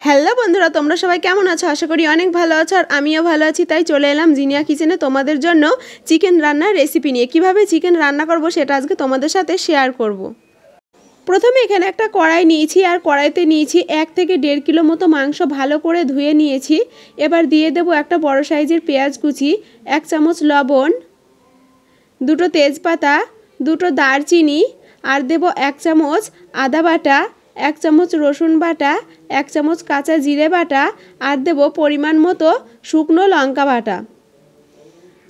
Hello বন্ধুরা, তোমরা সবাই কেমন আছো? আশা করি অনেক ভালো আছো আর আমিও ভালো আছি। তাই চলে এলাম জিনিয়া কিচেনে তোমাদের জন্য চিকেন রান্নার রেসিপি নিয়ে। কিভাবে চিকেন রান্না করব সেটা আজকে তোমাদের সাথে শেয়ার করব। প্রথমে এখানে একটা কড়াই নিয়েছি আর কড়াইতে নিয়েছি 1 থেকে 1.5 কিলো মতো মাংস ভালো করে ধুয়ে নিয়েছি। এবার দিয়ে দেব একটা বড় সাইজের পেঁয়াজ কুচি, 1 চামচ লবণ, 2টো তেজপাতা, 2টো দারচিনি আর দেব 1 চামচ আদা বাটা, 1 চামচ রসুন বাটা, 1 চামচ কাঁচা জিরে বাটা আর দেব পরিমাণ মতো শুকনো লঙ্কা বাটা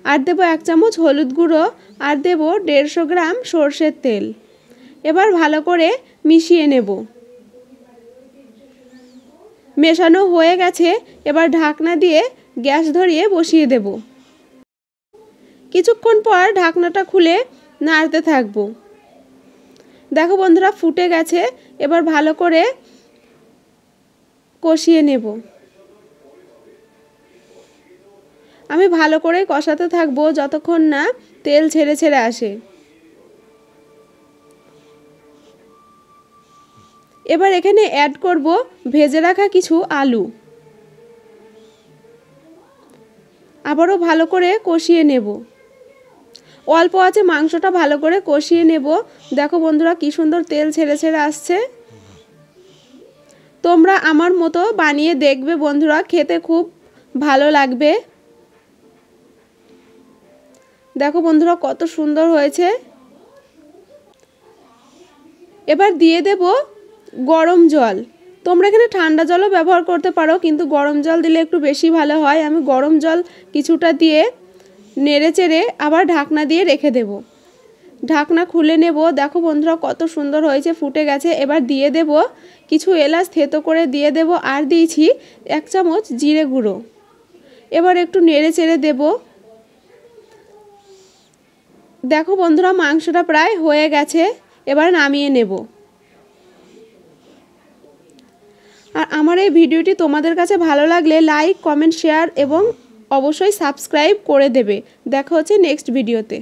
আর দেব 1 চামচ হলুদ গুঁড়ো আর দেব 150 গ্রাম সরষের তেল। এবার ভালো করে মিশিয়ে নেব। মেশানো হয়ে গেছে, এবার ঢাকনা দিয়ে গ্যাস ধরিয়ে বসিয়ে দেব। কিছুক্ষণ পর ঢাকনাটা খুলে নাড়তে থাকবো। দেখো বন্ধুরা, ফুটে গেছে। এবার ভালো করে কষিয়ে নেব। আমি ভালো করে কষাতে থাকবো যতক্ষণ না তেল ছেড়ে ছেড়ে আসে। এবার এখানে অ্যাড করব ভেজে রাখা কিছু আলু। আবারও ভালো করে কষিয়ে নেব। অল্প আছে মাংসটা ভালো করে কষিয়ে নেব। দেখো বন্ধুরা, কি সুন্দর তেল ছেড়ে ছেড়ে আসছে। তোমরা আমার মতো বানিয়ে দেখবে বন্ধুরা, খেতে খুব ভালো লাগবে। দেখো বন্ধুরা, কত সুন্দর হয়েছে। এবার দিয়ে দেব গরম জল। তোমরা এখানে ঠান্ডা জলও ব্যবহার করতে পারো, কিন্তু গরম জল দিলে একটু বেশি ভালো হয়। আমি গরম জল কিছুটা দিয়ে নেড়ে চেড়ে আবার ঢাকনা দিয়ে রেখে দেব। ঢাকনা খুলে নেব। দেখো বন্ধুরা, কত সুন্দর হয়েছে, ফুটে গেছে। এবার দিয়ে দেব কিছু এলাচ থেতো করে দিয়ে দেব আর দিয়েছি 1 চামচ জিরে গুঁড়ো। এবার একটু নেড়ে চেড়ে দেব। দেখো বন্ধুরা, মাংসটা প্রায় হয়ে গেছে। এবার নামিয়ে নেব। আর আমার এই ভিডিওটি তোমাদের কাছে ভালো লাগলে লাইক, কমেন্ট, শেয়ার এবং অবশ্যই সাবস্ক্রাইব করে দেবে। দেখা হচ্ছে নেক্সট ভিডিওতে।